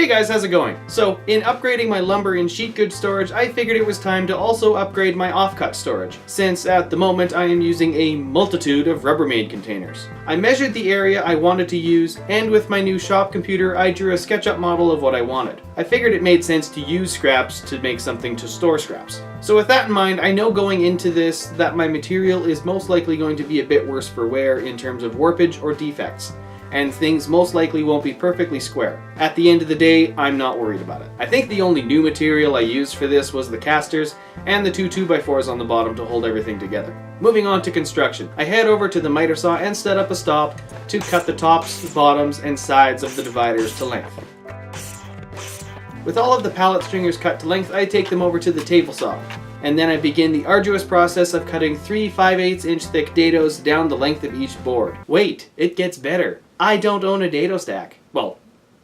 Hey guys, how's it going? So, in upgrading my lumber and sheet goods storage, I figured it was time to also upgrade my offcut storage, since at the moment I am using a multitude of Rubbermaid containers. I measured the area I wanted to use, and with my new shop computer I drew a SketchUp model of what I wanted. I figured it made sense to use scraps to make something to store scraps. So with that in mind, I know going into this that my material is most likely going to be a bit worse for wear in terms of warpage or defects, and things most likely won't be perfectly square. At the end of the day, I'm not worried about it. I think the only new material I used for this was the casters and the two 2x4s on the bottom to hold everything together. Moving on to construction, I head over to the miter saw and set up a stop to cut the tops, bottoms, and sides of the dividers to length. With all of the pallet stringers cut to length, I take them over to the table saw, and then I begin the arduous process of cutting 3 5/8 inch thick dados down the length of each board. Wait, it gets better. I don't own a dado stack. Well,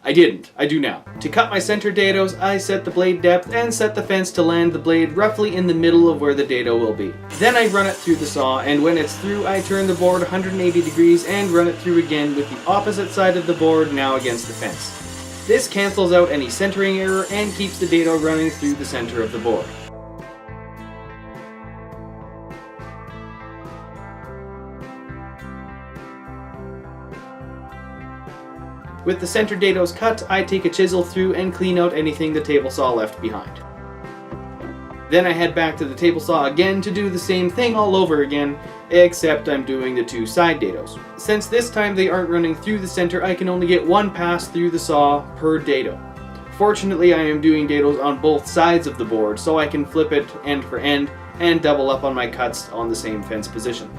I didn't. I do now. To cut my center dados, I set the blade depth and set the fence to land the blade roughly in the middle of where the dado will be. Then I run it through the saw, and when it's through, I turn the board 180 degrees and run it through again with the opposite side of the board now against the fence. This cancels out any centering error and keeps the dado running through the center of the board. With the center dados cut, I take a chisel through and clean out anything the table saw left behind. Then I head back to the table saw again to do the same thing all over again, except I'm doing the 2 side dados. Since this time they aren't running through the center, I can only get 1 pass through the saw per dado. Fortunately, I am doing dados on both sides of the board, so I can flip it end for end and double up on my cuts on the same fence position.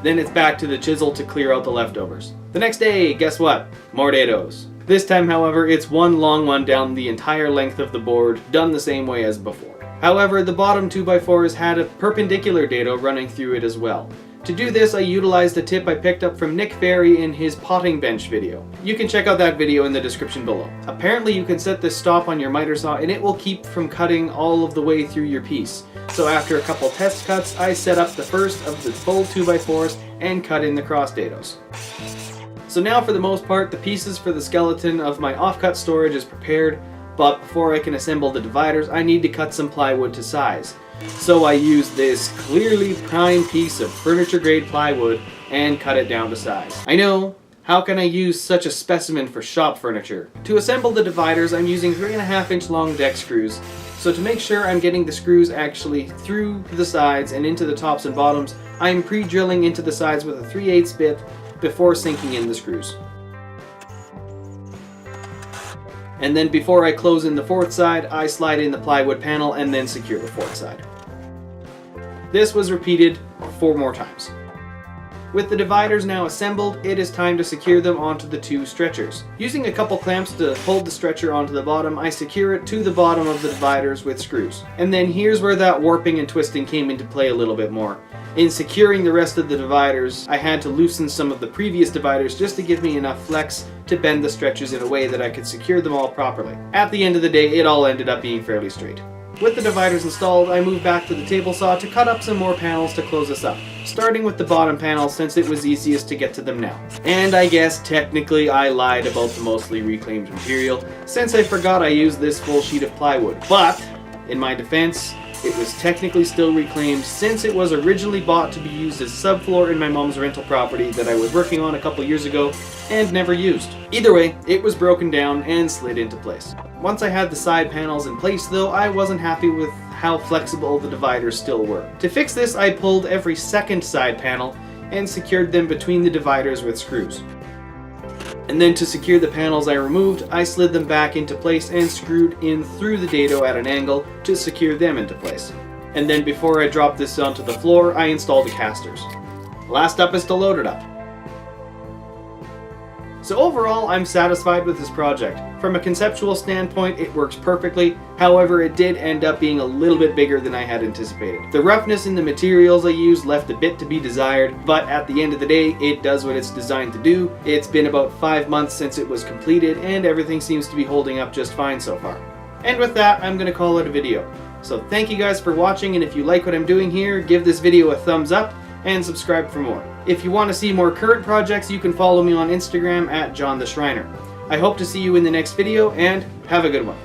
Then it's back to the chisel to clear out the leftovers. The next day, guess what? More dados. This time, however, it's one long one down the entire length of the board, done the same way as before. However, the bottom 2x4s had a perpendicular dado running through it as well. To do this, I utilized a tip I picked up from Nick Ferry in his potting bench video. You can check out that video in the description below. Apparently you can set this stop on your miter saw and it will keep from cutting all of the way through your piece. So after a couple test cuts, I set up the first of the full 2x4s and cut in the cross dados. So now for the most part, the pieces for the skeleton of my offcut storage is prepared, but before I can assemble the dividers, I need to cut some plywood to size. So I use this clearly prime piece of furniture grade plywood and cut it down to size. I know, how can I use such a specimen for shop furniture? To assemble the dividers, I'm using 3.5 inch long deck screws. So to make sure I'm getting the screws actually through the sides and into the tops and bottoms, I'm pre-drilling into the sides with a 3/8 bit before sinking in the screws. And then before I close in the 4th side, I slide in the plywood panel and then secure the 4th side. This was repeated 4 more times. With the dividers now assembled, it is time to secure them onto the 2 stretchers. Using a couple clamps to hold the stretcher onto the bottom, I secure it to the bottom of the dividers with screws. And then here's where that warping and twisting came into play a little bit more. In securing the rest of the dividers, I had to loosen some of the previous dividers just to give me enough flex to bend the stretchers in a way that I could secure them all properly. At the end of the day, it all ended up being fairly straight. With the dividers installed, I moved back to the table saw to cut up some more panels to close us up, starting with the bottom panel since it was easiest to get to them now. And I guess technically I lied about the mostly reclaimed material, since I forgot I used this full sheet of plywood. But, in my defense, it was technically still reclaimed since it was originally bought to be used as subfloor in my mom's rental property that I was working on a couple years ago and never used. Either way, it was broken down and slid into place. Once I had the side panels in place though, I wasn't happy with how flexible the dividers still were. To fix this, I pulled every second side panel and secured them between the dividers with screws. And then to secure the panels I removed, I slid them back into place and screwed in through the dado at an angle to secure them into place. And then before I dropped this onto the floor, I installed the casters. Last up is to load it up. So overall, I'm satisfied with this project. From a conceptual standpoint, it works perfectly. However, it did end up being a little bit bigger than I had anticipated. The roughness in the materials I used left a bit to be desired, but at the end of the day, it does what it's designed to do. It's been about 5 months since it was completed, and everything seems to be holding up just fine so far. And with that, I'm gonna call it a video. So thank you guys for watching, and if you like what I'm doing here, give this video a thumbs up and subscribe for more. If you want to see more current projects, you can follow me on Instagram at Schreiner. I hope to see you in the next video, and have a good one.